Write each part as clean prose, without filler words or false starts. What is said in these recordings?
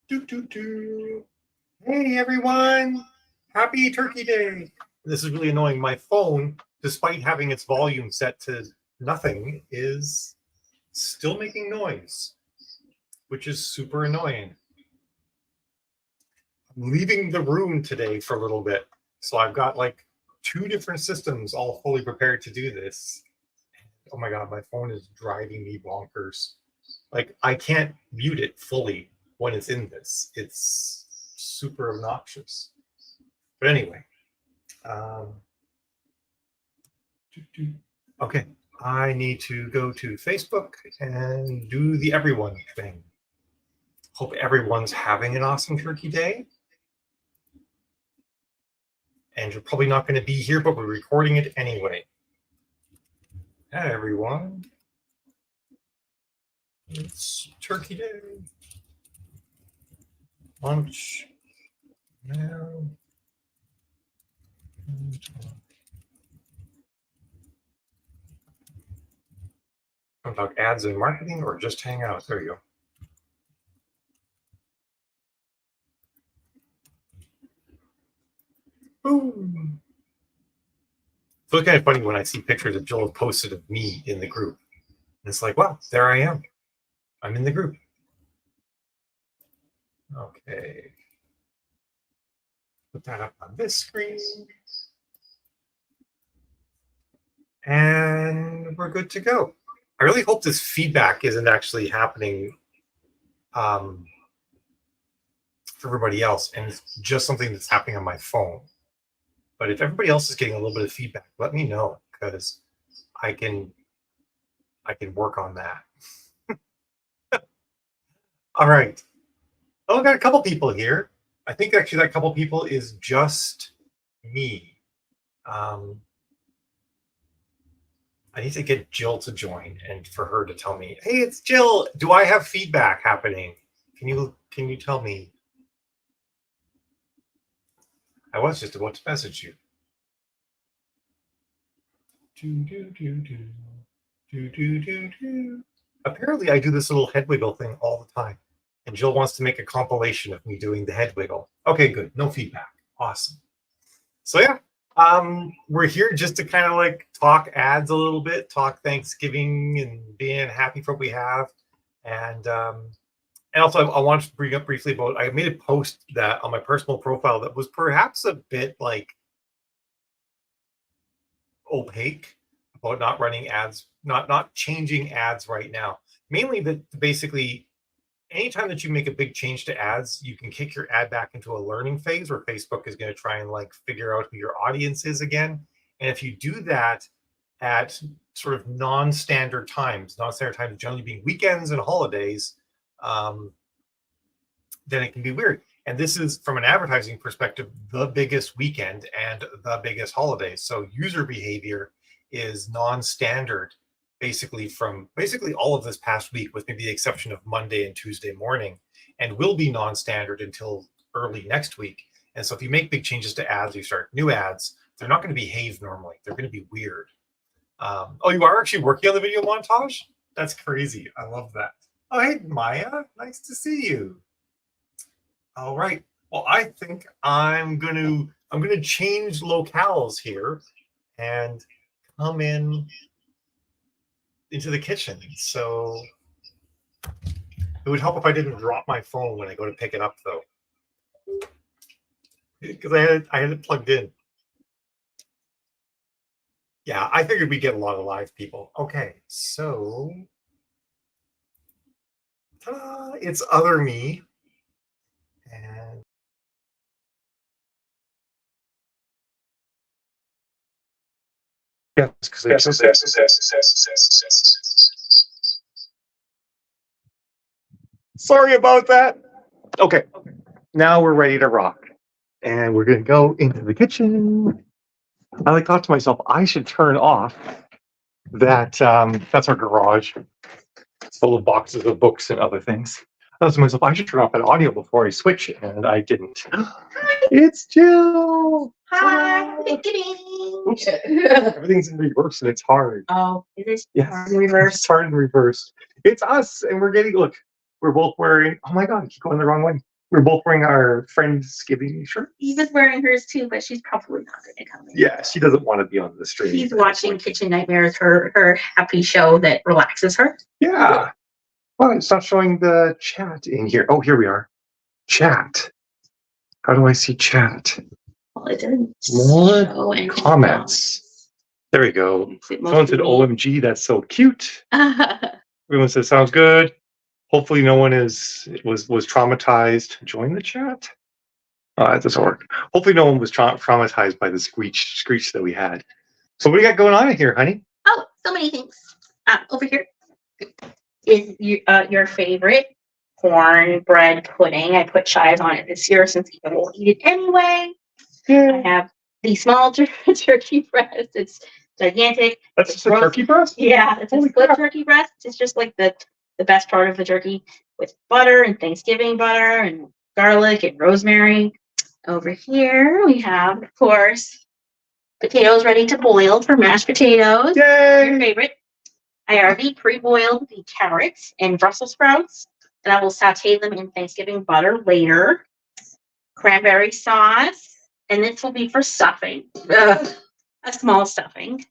Do, do, do. Hey everyone! Happy Turkey Day! This is really annoying. My phone, despite having its volume set to nothing, is still making noise, which is super annoying. I'm leaving the room today for a little bit, so I've got like 2 different systems all fully prepared to do this. Oh my god, my phone is driving me bonkers. Like, I can't mute it fully when it's in this. It's super obnoxious. But anyway, um, okay, I need to go to Facebook and do the everyone thing. Hope everyone's having an awesome Turkey Day. And you're probably not going to be here, but we're recording it anyway. Hi, everyone. It's Turkey Day. Lunch now. Talk ads and marketing or just hang out. There you go. Boom. It's kind of funny when I see pictures that Joel posted of me in the group. And it's like, wow, there I am. I'm in the group. Okay. Put that up on this screen. And we're good to go. I really hope this feedback isn't actually happening for everybody else, and it's just something that's happening on my phone. But if everybody else is getting a little bit of feedback, let me know, because I can work on that. All right. Oh, I've got a couple people here. I think actually that couple people is just me. I need to get Jill to join and for her to tell me, hey, it's Jill. Do I have feedback happening? Can you tell me? I was just about to message you. Apparently, I do this little head wiggle thing all the time. And Jill wants to make a compilation of me doing the head wiggle. Okay, good. No feedback. Awesome. So yeah, we're here just to kind of like talk ads a little bit, talk Thanksgiving and being happy for what we have. And also I wanted to bring up briefly about, I made a post that on my personal profile that was perhaps a bit like opaque about not running ads, not changing ads right now. Mainly that basically anytime that you make a big change to ads, you can kick your ad back into a learning phase where Facebook is going to try and like figure out who your audience is again. And if you do that at sort of non-standard times generally being weekends and holidays, then it can be weird. And this is, from an advertising perspective, the biggest weekend and the biggest holiday. So user behavior is non-standard from all of this past week, with maybe the exception of Monday and Tuesday morning, and will be non-standard until early next week. And so if you make big changes to ads, you start new ads, they're not going to behave normally. They're going to be weird. Oh, you are actually working on the video montage? That's crazy. I love that. Oh, hey, Maya. Nice to see you. All right. Well, I think I'm gonna change locales here and come into the kitchen. So it would help if I didn't drop my phone when I go to pick it up, though, because I had it plugged in. Yeah, I figured we'd get a lot of live people. Okay, so it's other me, and yes, sorry about that. Okay, now we're ready to rock, and we're gonna go into the kitchen. I like thought to myself, I should turn off that. That's our garage. It's full of boxes of books and other things. I thought to myself, I should turn off that audio before I switch, and I didn't. It's Jill. Hi. Oops. Everything's in reverse and it's hard. Oh, it is Yes. in reverse. It's hard in reverse. It's us, and we're both wearing. Oh my god, I keep going the wrong way. We're both wearing our Friendsgiving shirts. Eva's wearing hers too, but she's probably not going to come in. Yeah, she doesn't want to be on the stream. She's watching Kitchen Nightmares, her happy show that relaxes her. Yeah. Well, it's not showing the chat in here. Oh, here we are. Chat. How do I see chat? Well, it doesn't More show any comments. There we go. Someone said, "OMG, that's so cute." Everyone says, "Sounds good." Hopefully, no one was traumatized. Join the chat. That doesn't work. Hopefully, no one was traumatized by the screech that we had. So, what do you got going on in here, honey? Oh, so many things. Over here is your favorite cornbread pudding. I put chives on it this year since people won't eat it anyway. I have the small turkey breast. It's gigantic. That's just a turkey breast? Yeah, it's a split turkey breast. It's just like the best part of the turkey with butter and Thanksgiving butter and garlic and rosemary. Over here we have, of course, potatoes ready to boil for mashed potatoes. Yay! Your favorite. I already pre-boiled the carrots and Brussels sprouts, and I will saute them in Thanksgiving butter later. Cranberry sauce, and this will be for stuffing. A small stuffing.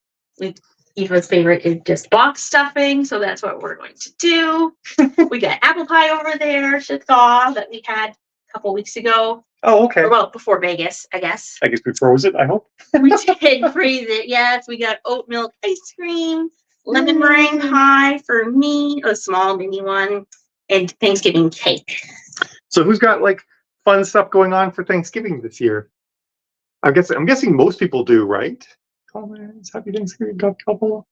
Eva's favorite is just box stuffing, so that's what we're going to do. We got apple pie over there, Chautauqua, that we had a couple weeks ago. Oh, okay. Or, well, before Vegas, I guess. I guess we froze it, I hope. We did freeze it, yes. We got oat milk ice cream, lemon meringue pie for me, a small mini one, and Thanksgiving cake. So who's got like fun stuff going on for Thanksgiving this year? I'm guessing most people do, right? Comments, happy Thanksgiving, couple.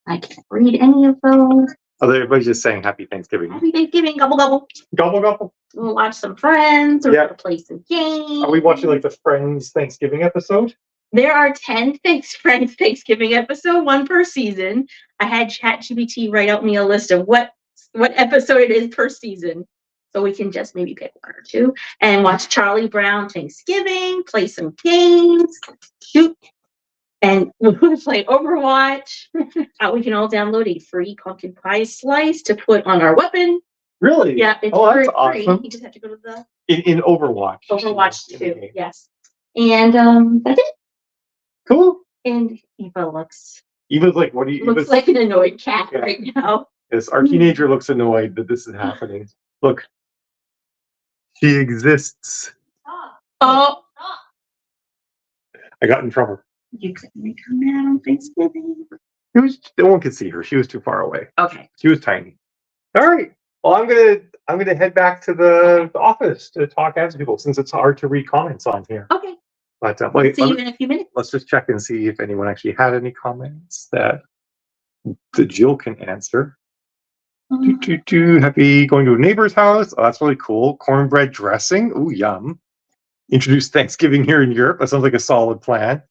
I can't read any of those. Oh, everybody's just saying happy Thanksgiving. Happy Thanksgiving, gobble gobble. Gobble gobble. We'll watch some Friends, or Yeah. play some games. Are we watching like the Friends Thanksgiving episode? There are 10 Friends Thanksgiving episode, one per season. I had ChatGPT write out me a list of what episode it is per season. So we can just maybe pick one or two and watch Charlie Brown Thanksgiving, play some games, shoot, and we'll play Overwatch. We can all download a free pumpkin pie slice to put on our weapon. Really? Yeah, it's that's free. awesome. You just have to go to the In Overwatch. Overwatch too. Okay. Yes, and that's it. Cool. And Eva looks like, what do you? looks like an annoyed cat Yeah. right now. Yes, our teenager looks annoyed that this is happening. Look, she exists. Oh, I got in trouble. you couldn't make her mad on Thanksgiving. No one could see her. She was too far away. Okay. She was tiny. All right. Well, I'm gonna head back to the office to talk as people since it's hard to read comments on here. Okay. But wait, See you in a few minutes. let's just check and see if anyone actually had any comments that Jill can answer. Happy going to a neighbor's house. Oh, that's really cool. Cornbread dressing. Ooh, yum. Introduce Thanksgiving here in Europe. That sounds like a solid plan.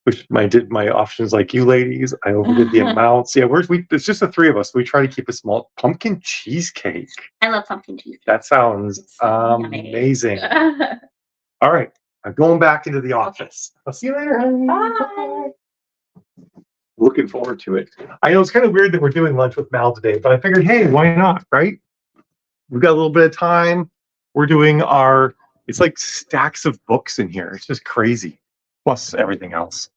Which did my options like you ladies. I overdid the amounts. Yeah, it's just the three of us. We try to keep it small. Pumpkin cheesecake. I love pumpkin cheesecake. That sounds It's so yummy. amazing. All right. I'm going back into the office. I'll see you later, honey. Bye. Looking forward to it. I know it's kind of weird that we're doing lunch with Mal today, but I figured, hey, why not, right? We've got a little bit of time. We're doing it's like stacks of books in here. It's just crazy. Plus everything else.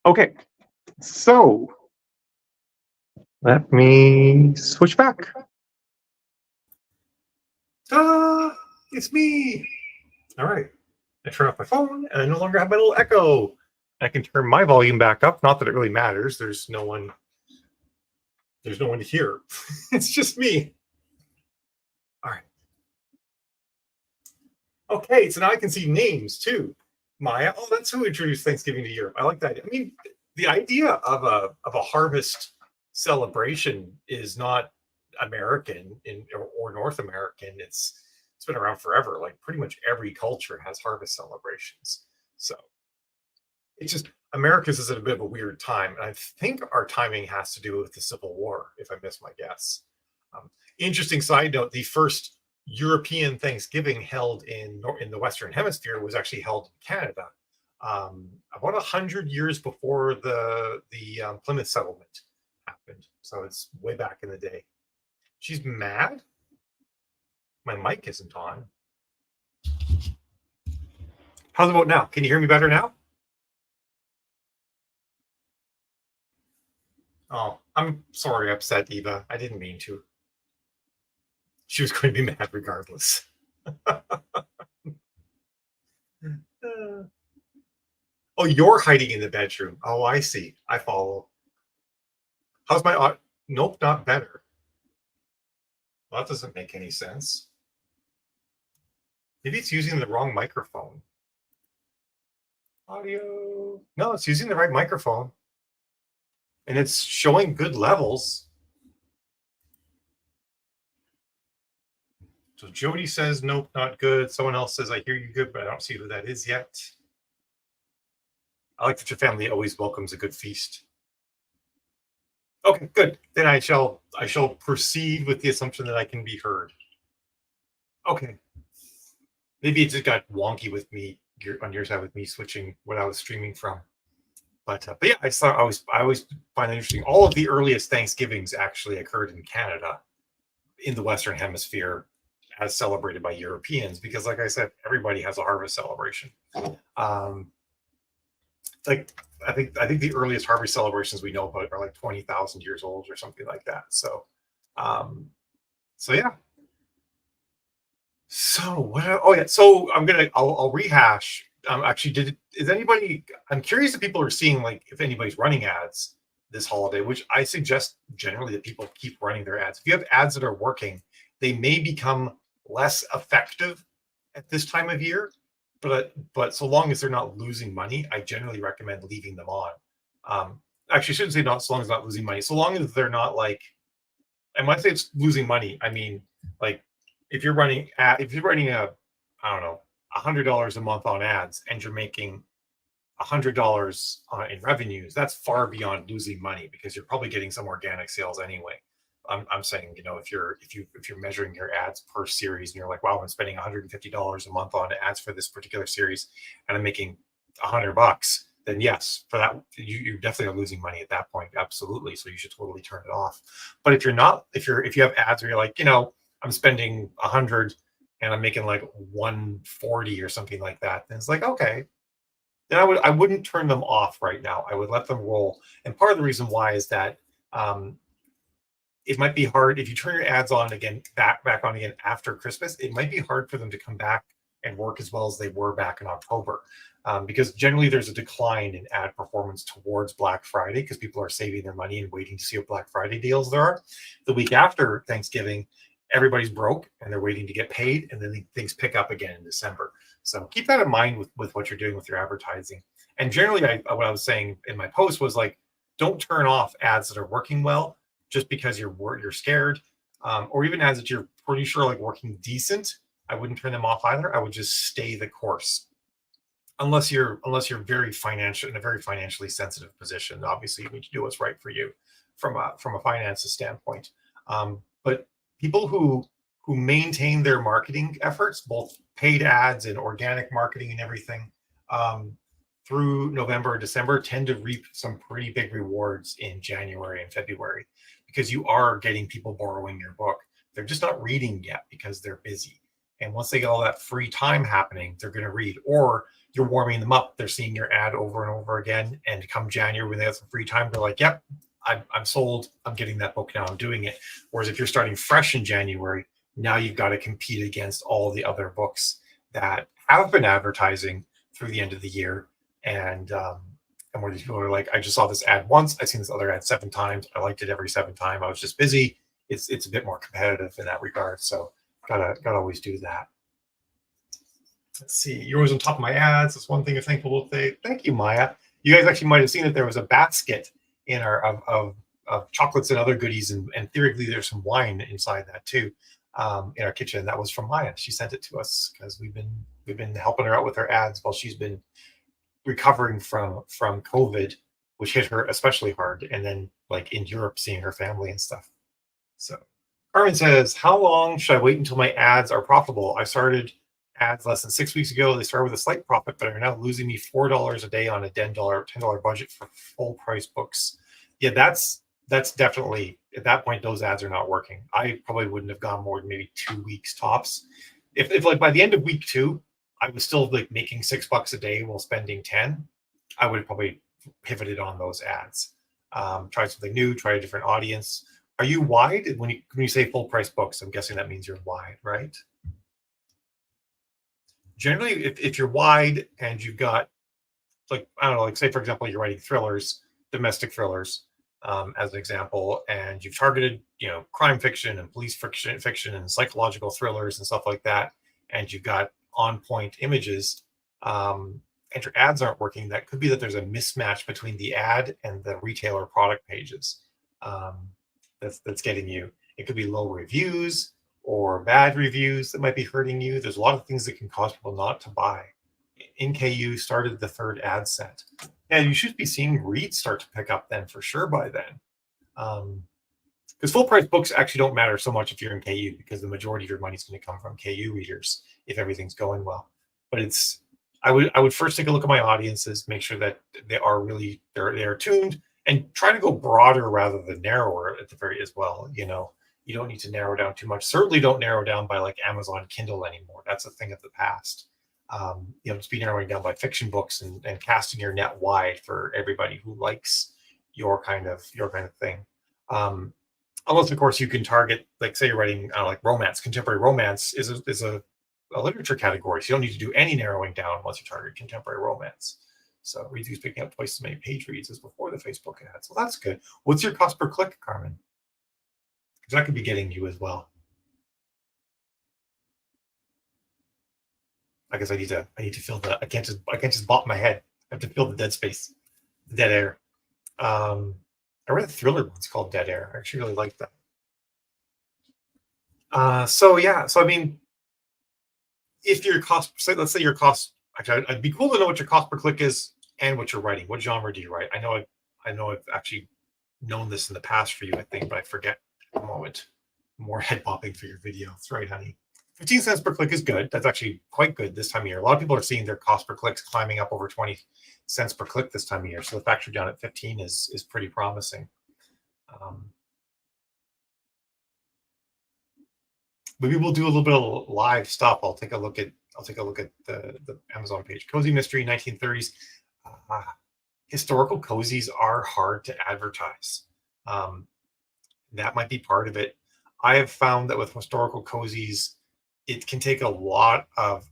Okay, so let me switch back. It's me. All right. I turn off my phone and I no longer have my little echo. I can turn my volume back up. Not that it really matters. There's no one to hear. It's just me. All right. Okay, so now I can see names too. Maya. Oh, that's who introduced Thanksgiving to Europe. I like that. I mean, the idea of a harvest celebration is not American or North American. It's been around forever. Like pretty much every culture has harvest celebrations. So it's just America's is at a bit of a weird time, and I think our timing has to do with the Civil War, if I miss my guess. Interesting side note: the first European Thanksgiving held in the Western Hemisphere was actually held in Canada, about 100 years before the Plymouth settlement happened. happened. So it's way back in the day. She's mad. My mic isn't on. How's about now? Can you hear me better now? Oh, I'm sorry, upset Eva. I didn't mean to. She was going to be mad regardless. Oh, you're hiding in the bedroom. Oh, I see. I follow. How's my nope, not better. Well, that doesn't make any sense. Maybe it's using the wrong microphone. Audio. No, it's using the right microphone. And it's showing good levels. So Jody says, nope, not good. Someone else says, I hear you good, but I don't see who that is yet. I like that your family always welcomes a good feast. Okay, good. Then I shall proceed with the assumption that I can be heard. Okay. Maybe it just got wonky with me on your side with me switching what I was streaming from. But yeah, I always find it interesting. All of the earliest Thanksgivings actually occurred in Canada, in the Western Hemisphere, as celebrated by Europeans, because, like I said, everybody has a harvest celebration. Like I think the earliest harvest celebrations we know about are like 20,000 years old or something like that. So, so yeah. So what? Oh yeah. So I'll rehash. Actually, is anybody? I'm curious if people are seeing, like, if anybody's running ads this holiday, which I suggest generally that people keep running their ads. If you have ads that are working, they may become less effective at this time of year, but so long as they're not losing money, I generally recommend leaving them on. Actually, I shouldn't say not so long as not losing money. So long as they're not like, and when I say it's losing money, I mean, like, if you're running I don't know, $100 a month on ads and you're making $100 in revenues, that's far beyond losing money, because you're probably getting some organic sales anyway. I'm saying, if you're measuring your ads per series and you're like, wow, I'm spending $150 a month on ads for this particular series and I'm making $100, then yes, for that you definitely are losing money at that point. Absolutely. So you should totally turn it off. But if you're not, if you have ads where you're like, I'm spending 100 and I'm making like 140 or something like that, then it's like, okay, then I wouldn't turn them off right now. I would let them roll. And part of the reason why is that it might be hard if you turn your ads on again, back on again after Christmas. It might be hard for them to come back and work as well as they were back in October, because generally there's a decline in ad performance towards Black Friday because people are saving their money and waiting to see what Black Friday deals there are. The week after Thanksgiving, everybody's broke and they're waiting to get paid, and then things pick up again in December. So keep that in mind with what you're doing with your advertising. And generally, what I was saying in my post was, like, don't turn off ads that are working well just because you're scared, or even ads that you're pretty sure like working decent. I wouldn't turn them off either. I would just stay the course, unless you're very financial, in a very financially sensitive position. Obviously, you need to do what's right for you from a finances standpoint. But people who maintain their marketing efforts, both paid ads and organic marketing and everything, through November or December, tend to reap some pretty big rewards in January and February, because you are getting people borrowing your book. They're just not reading yet because they're busy. And once they get all that free time happening, they're going to read. Or you're warming them up. They're seeing your ad over and over again. And come January, when they have some free time, they're like, yep, I'm sold. I'm getting that book now. I'm doing it. Whereas if you're starting fresh in January, now you've got to compete against all the other books that have been advertising through the end of the year. And where these people are like, I just saw this ad once. I've seen this other ad 7 times. I liked it every 7th time. I was just busy. It's a bit more competitive in that regard. So gotta always do that. Let's see. You're always on top of my ads. That's one thing I'm thankful to say. Thank you, Maya. You guys actually might have seen that there was a basket in our of chocolates and other goodies, and theoretically there's some wine inside that too, in our kitchen. That was from Maya. She sent it to us because we've been helping her out with her ads while she's been recovering from COVID, which hit her especially hard, and then like in Europe seeing her family and stuff. So Carmen says, how long should I wait until my ads are profitable? I started ads less than 6 weeks ago. They started with a slight profit, but are now losing me $4 a day on a $10 budget for full price books. Yeah, that's that's definitely at that point those ads are not working. I probably wouldn't have gone more than maybe 2 weeks tops. If like by the end of week 2, I was still like making $6 a day while spending 10, I would have probably pivoted on those ads. Try something new, try a different audience. Are you wide? When you say full price books, I'm guessing that means you're wide, right? Generally, if you're wide and you've got, like, I don't know, like say for example, you're writing thrillers, domestic thrillers, as an example, and you've targeted, crime fiction and police fiction and psychological thrillers and stuff like that, and you've got on point images, and your ads aren't working, that could be that there's a mismatch between the ad and the retailer product pages. That's getting you. It could be low reviews or bad reviews that might be hurting you. There's a lot of things that can cause people not to buy. NKU started the 3rd ad set. And you should be seeing reads start to pick up then for sure by then. Because full price books actually don't matter so much if you're in KU, because the majority of your money is going to come from KU readers if everything's going well. But I would first take a look at my audiences, make sure that they are tuned, and try to go broader rather than narrower at the very as well. You don't need to narrow down too much. Certainly don't narrow down by like Amazon Kindle anymore. That's a thing of the past. Just be narrowing down by fiction books and casting your net wide for everybody who likes your kind of thing. Unless of course you can target, like say you're writing like romance. Contemporary romance is a literature category, so you don't need to do any narrowing down unless you target contemporary romance. So read through picking up twice as many page reads as before the Facebook ad. So that's good. What's your cost per click, Carmen? Because that could be getting you as well. I guess I need to fill I can't just bop my head. I have to fill the dead space, the dead air. I read a thriller once called Dead Air. I actually really liked that. So I mean, if your cost, let's say your cost, actually, it'd be cool to know what your cost per click is and what you're writing. What genre do you write? I know I've actually known this in the past for you, I think, but I forget at the moment. More head popping for your videos, right, honey? 15 cents per click is good. That's actually quite good this time of year. A lot of people are seeing their cost per clicks climbing up over 20 cents per click this time of year. So the fact you're down at 15 is pretty promising. Maybe we'll do a little bit of live stuff. I'll take a look at the Amazon page. Cozy Mystery 1930s. Historical cozies are hard to advertise. That might be part of it. I have found that with historical cozies, it can take a lot of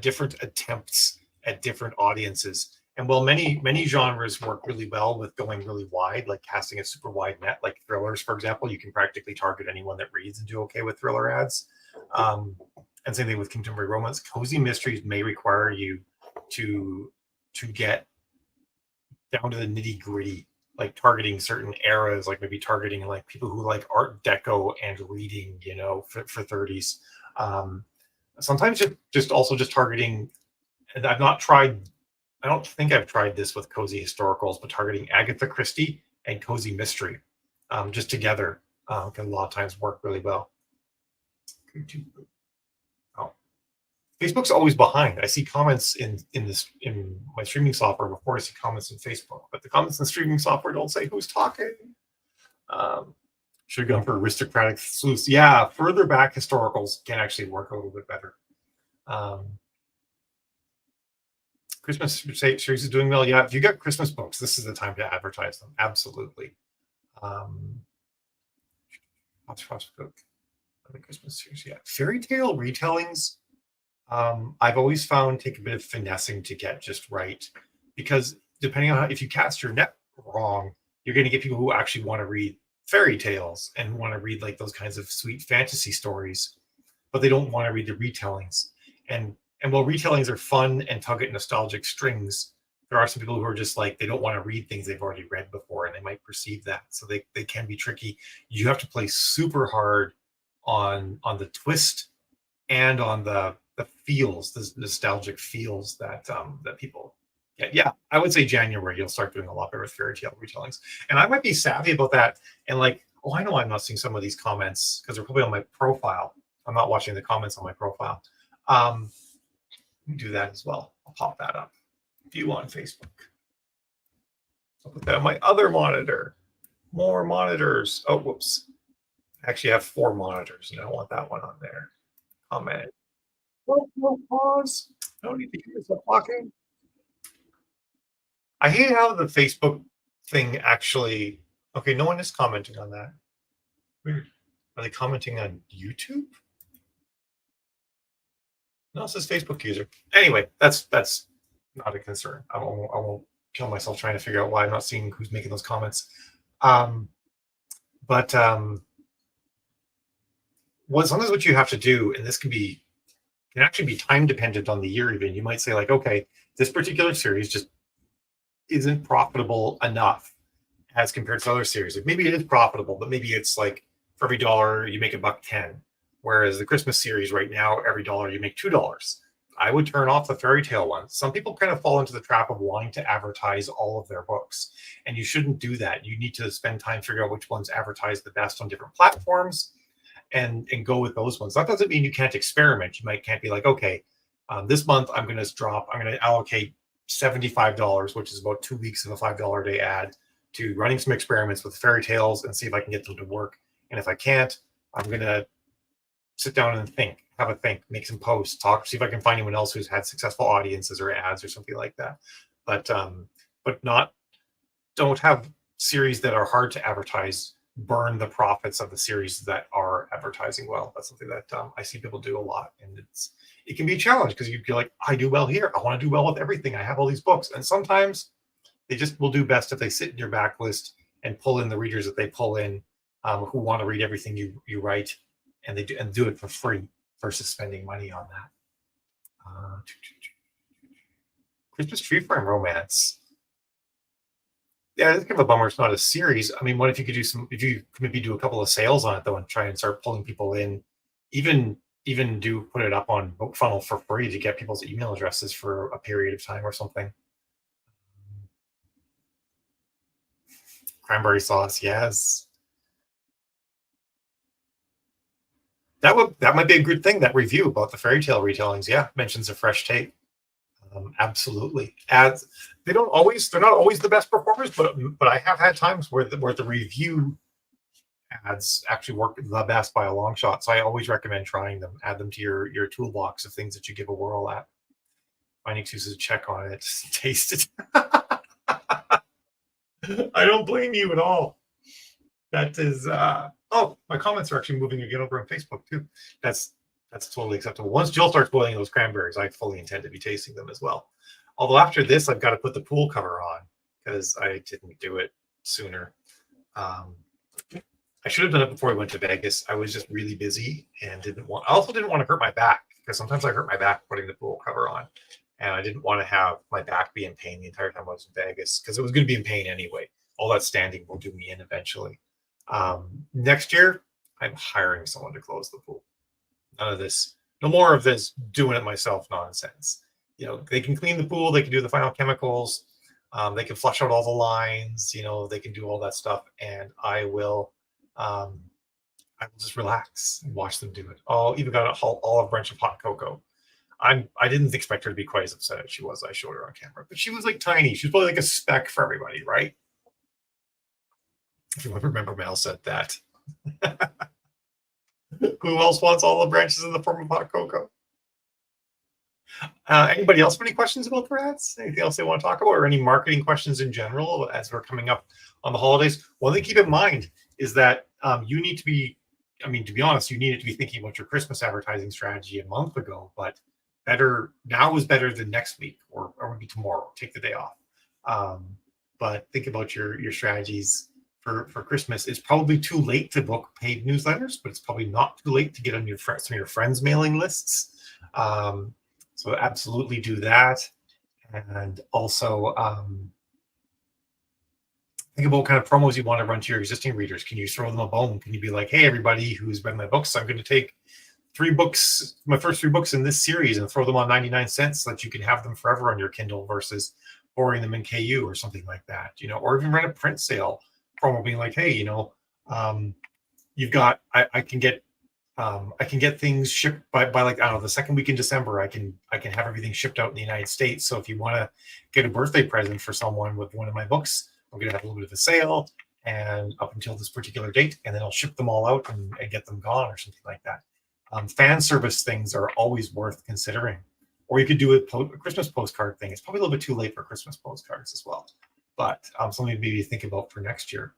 different attempts at different audiences. And while many genres work really well with going really wide, like casting a super wide net, like thrillers, for example, you can practically target anyone that reads and do okay with thriller ads. And same thing with contemporary romance. Cozy mysteries may require you to get down to the nitty gritty, like targeting certain eras, like maybe targeting like people who like Art Deco and reading, for 30s. Sometimes just targeting, and I don't think I've tried this with cozy historicals, but targeting Agatha Christie and cozy mystery just together can a lot of times work really well. Oh, Facebook's always behind. I see comments in my streaming software before I see comments in Facebook, but the comments in streaming software don't say who's talking. Should have gone for aristocratic sleuths. Yeah, further back historicals can actually work a little bit better. Christmas series is doing well. Yeah, if you got Christmas books, this is the time to advertise them. Absolutely. The Christmas series, yeah. Fairy tale retellings, I've always found take a bit of finessing to get just right, because depending on if you cast your net wrong, you're going to get people who actually want to read fairy tales and want to read like those kinds of sweet fantasy stories, but they don't want to read the retellings. And while retellings are fun and tug at nostalgic strings, there are some people who are just like, they don't want to read things they've already read before, and they might perceive that. So they can be tricky. You have to play super hard on the twist and on the feels, the nostalgic feels that people get. Yeah, I would say January you'll start doing a lot better with fairy tale retellings. And I might be savvy about that. And like, oh, I know I'm not seeing some of these comments because they're probably on my profile. I'm not watching the comments on my profile. Do that as well. I'll pop that up. View on Facebook. I'll put that on my other monitor. More monitors. Oh, whoops. I actually have 4 monitors and I don't want that one on there. Comment. No, pause. I don't need to hear yourself talking. I hate how the Facebook thing actually. Okay, no one is commenting on that. Weird. Are they commenting on YouTube? No, it says Facebook user. Anyway, that's not a concern. I won't kill myself trying to figure out why I'm not seeing who's making those comments. But sometimes what you have to do, and this can actually be time dependent on the year. Even you might say like, okay, this particular series just isn't profitable enough as compared to other series. Like maybe it is profitable, but maybe it's like for every dollar you make $1.10. Whereas the Christmas series right now, every dollar you make $2. I would turn off the fairy tale ones. Some people kind of fall into the trap of wanting to advertise all of their books, and you shouldn't do that. You need to spend time figuring out which ones advertise the best on different platforms, and go with those ones. That doesn't mean you can't experiment. You can't be like, okay, this month I'm going to allocate $75, which is about 2 weeks of a $5 a day ad, to running some experiments with fairy tales and see if I can get them to work. And if I can't, I'm going to sit down and have a think, make some posts, see if I can find anyone else who's had successful audiences or ads or something like that. But don't have series that are hard to advertise burn the profits of the series that are advertising well. That's something that I see people do a lot, and it can be a challenge because you feel like, I do well here, I want to do well with everything, I have all these books, and sometimes they just will do best if they sit in your backlist and pull in the readers that they pull in, who want to read everything you write, and they do it for free versus spending money on that. Christmas Tree Farm Romance. Yeah, it's kind of a bummer it's not a series. I mean, what if you could maybe do a couple of sales on it though, and try and start pulling people in, even put it up on Book Funnel for free to get people's email addresses for a period of time or something. Cranberry sauce, yes. That might be a good thing. That review about the fairy tale retellings, yeah, mentions a fresh take. Absolutely. Ads, they're not always the best performers, but I have had times where the review ads actually work the best by a long shot. So I always recommend trying them. Add them to your toolbox of things that you give a whirl at. Find excuses to check on it, taste it. I don't blame you at all. That is oh, my comments are actually moving again over on Facebook too. That's totally acceptable. Once Jill starts boiling those cranberries, I fully intend to be tasting them as well. Although after this, I've got to put the pool cover on because I didn't do it sooner. I should have done it before I went to Vegas. I was just really busy and I also didn't want to hurt my back, because sometimes I hurt my back putting the pool cover on, and I didn't want to have my back be in pain the entire time I was in Vegas, because it was going to be in pain anyway. All that standing will do me in eventually. Next year, I'm hiring someone to close the pool. None of this, no more of this doing it myself nonsense. They can clean the pool, they can do the final chemicals, they can flush out all the lines, they can do all that stuff, and I will just relax and watch them do it. Oh, even got an olive branch of hot cocoa. I didn't expect her to be quite as upset as she was. I showed her on camera, but she was like tiny. She was probably like a speck for everybody, right? If you remember, Mel said that. Who else wants all the branches in the form of hot cocoa? Anybody else have any questions about the rats? Anything else they want to talk about, or any marketing questions in general as we're coming up on the holidays? One thing to keep in mind is that you need to be, to be honest, you needed to be thinking about your Christmas advertising strategy a month ago, but now is better than next week or maybe tomorrow. Take the day off. But think about your strategies for Christmas. It's probably too late to book paid newsletters, but it's probably not too late to get on some of your friends' mailing lists. So absolutely do that. And also think about what kind of promos you want to run to your existing readers. Can you throw them a bone? Can you be like, hey, everybody who's read my books, I'm going to take my first 3 books in this series, and throw them on 99 cents so that you can have them forever on your Kindle versus borrowing them in KU or something like that, or even run a print sale promo being like, hey, you've got, I can get things shipped by like, I don't know, the second week in December, I can have everything shipped out in the United States. So if you want to get a birthday present for someone with one of my books, I'm going to have a little bit of a sale. and up until this particular date, and then I'll ship them all out and get them gone or something like that. Fan service things are always worth considering. Or you could do a Christmas postcard thing. It's probably a little bit too late for Christmas postcards as well, but something to maybe think about for next year.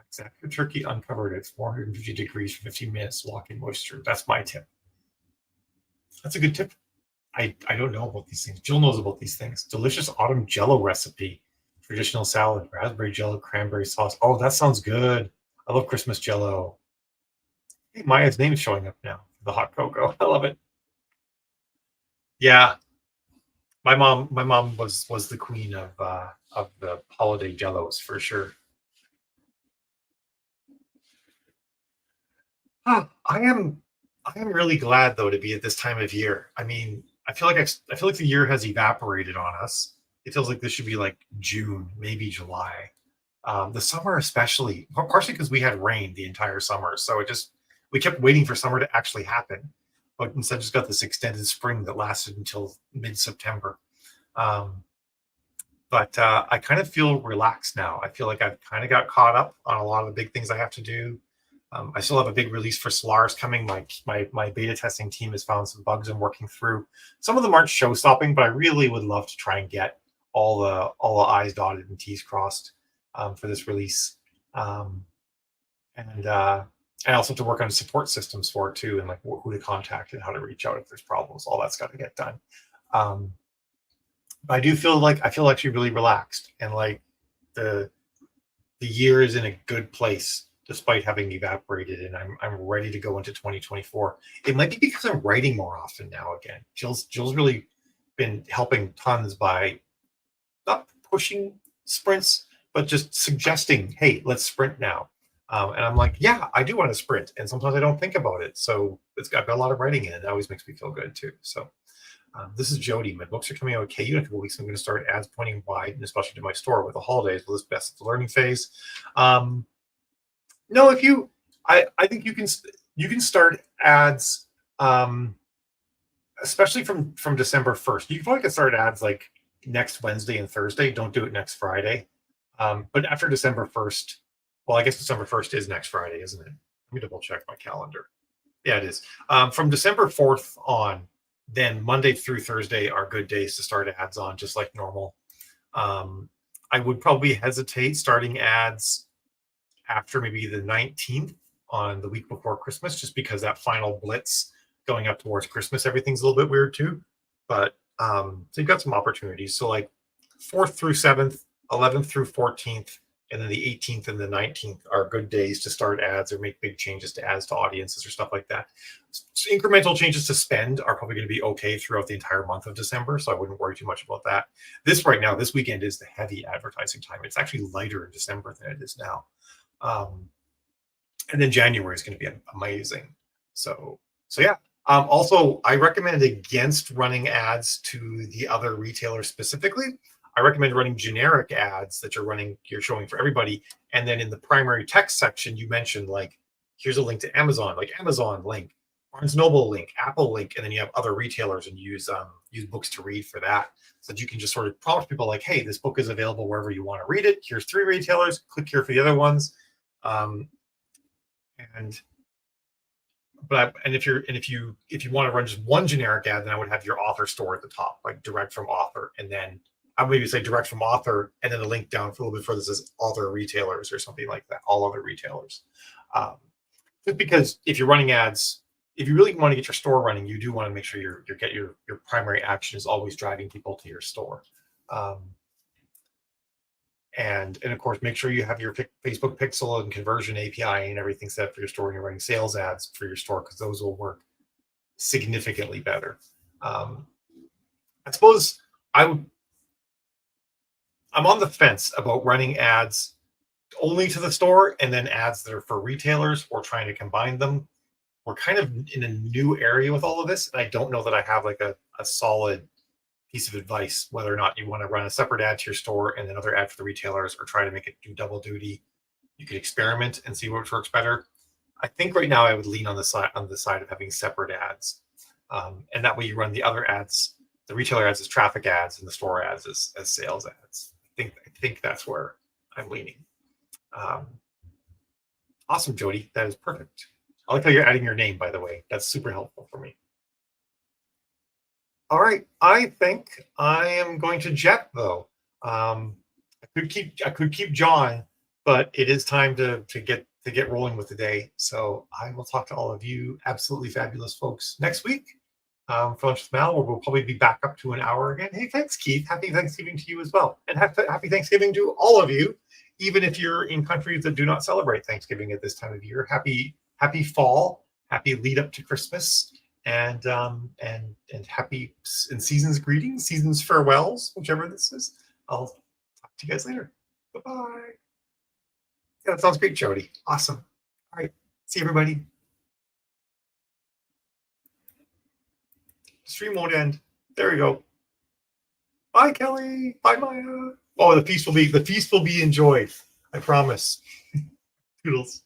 Exactly. Turkey uncovered at 450 degrees for 15 minutes, lock-in moisture. That's my tip. That's a good tip. I don't know about these things. Jill knows about these things. Delicious autumn Jello recipe. Traditional salad, raspberry Jello, cranberry sauce. Oh, that sounds good. I love Christmas Jello. Hey, Maya's name is showing up now. The hot cocoa. I love it. Yeah, my mom was the queen of the holiday Jellos for sure. I am really glad though to be at this time of year. I mean, I feel like the year has evaporated on us. It feels like this should be like June, maybe July. The summer especially, partially because we had rain the entire summer, so we kept waiting for summer to actually happen, but instead just got this extended spring that lasted until mid-September. But I kind of feel relaxed now. I feel like I've kind of got caught up on a lot of the big things I have to do. I still have a big release for Solaris coming. My beta testing team has found some bugs I'm working through. Some of them aren't show stopping, but I really would love to try and get all the I's dotted and T's crossed for this release. And I also have to work on support systems for it too, and like who to contact and how to reach out if there's problems. All that's got to get done. But I feel actually really relaxed, and like the year is in a good place despite having evaporated, and I'm ready to go into 2024. It might be because I'm writing more often now again. Jill's really been helping tons by not pushing sprints, but just suggesting, hey, let's sprint now. And I'm like, yeah, I do want to sprint. And sometimes I don't think about it. So I've got a lot of writing in it. It always makes me feel good too. So this is Jody. My books are coming out at KU in a couple weeks. I'm going to start ads pointing wide, and especially to my store with the holidays. Well, this best of the learning phase. No, I think you can start ads, especially from December 1st. You probably can start ads like next Wednesday and Thursday. Don't do it next Friday. But after December 1st, well, I guess December 1st is next Friday, isn't it? Let me double check my calendar. Yeah, it is. From December 4th on, then Monday through Thursday are good days to start ads on, just like normal. I would probably hesitate starting ads after maybe the 19th on the week before Christmas, just because that final blitz going up towards Christmas, everything's a little bit weird too. But so you've got some opportunities. So like 4th through 7th, 11th through 14th, and then the 18th and the 19th are good days to start ads or make big changes to ads to audiences or stuff like that. So incremental changes to spend are probably going to be okay throughout the entire month of December, so I wouldn't worry too much about that. This weekend is the heavy advertising time. It's actually lighter in December than it is now. And then January is going to be amazing. So yeah. Also, I recommend against running ads to the other retailers specifically. I recommend running generic ads that you're showing for everybody. And then in the primary text section, you mentioned like, here's a link to Amazon, like Amazon link, Barnes Noble link, Apple link, and then you have other retailers and use Books to Read for that. So that you can just sort of prompt people like, hey, this book is available wherever you want to read it. Here's 3 retailers. Click here for the other ones. If you want to run just one generic ad, then I would have your author store at the top, like direct from author, and then I would maybe say direct from author, and then the link down for a little bit further says other retailers or something like that, all other retailers. Just because if you're running ads, if you really want to get your store running, you do want to make sure your primary action is always driving people to your store. And of course, make sure you have your Facebook pixel and conversion API and everything set up for your store, and you're running sales ads for your store, because those will work significantly better. I suppose I'm on the fence about running ads only to the store and then ads that are for retailers, or trying to combine them. We're kind of in a new area with all of this, and I don't know that I have like a solid piece of advice whether or not you want to run a separate ad to your store and another ad for the retailers, or try to make it do double duty. You could experiment and see what works better. I think right now I would lean on the side of having separate ads, and that way you run the other ads, the retailer ads as traffic ads, and the store ads as sales ads. I think that's where I'm leaning. Awesome, Jody. That is perfect. I like how you're adding your name, by the way. That's super helpful for me. All right, I think I am going to jet though. I could keep John, but it is time to get rolling with the day. So I will talk to all of you absolutely fabulous folks next week. For Lunch with Mal, where we'll probably be back up to an hour again. Hey, thanks, Keith. Happy Thanksgiving to you as well, and happy Thanksgiving to all of you, even if you're in countries that do not celebrate Thanksgiving at this time of year. Happy fall, happy lead up to Christmas, and happy and season's greetings, season's farewells, whichever this is. I'll talk to you guys later. Bye-bye. Yeah, that sounds great, Jody. Awesome. All right. See everybody. Stream won't end. There we go. Bye, Kelly. Bye, Maya. Oh, the feast will be enjoyed. I promise. Toodles.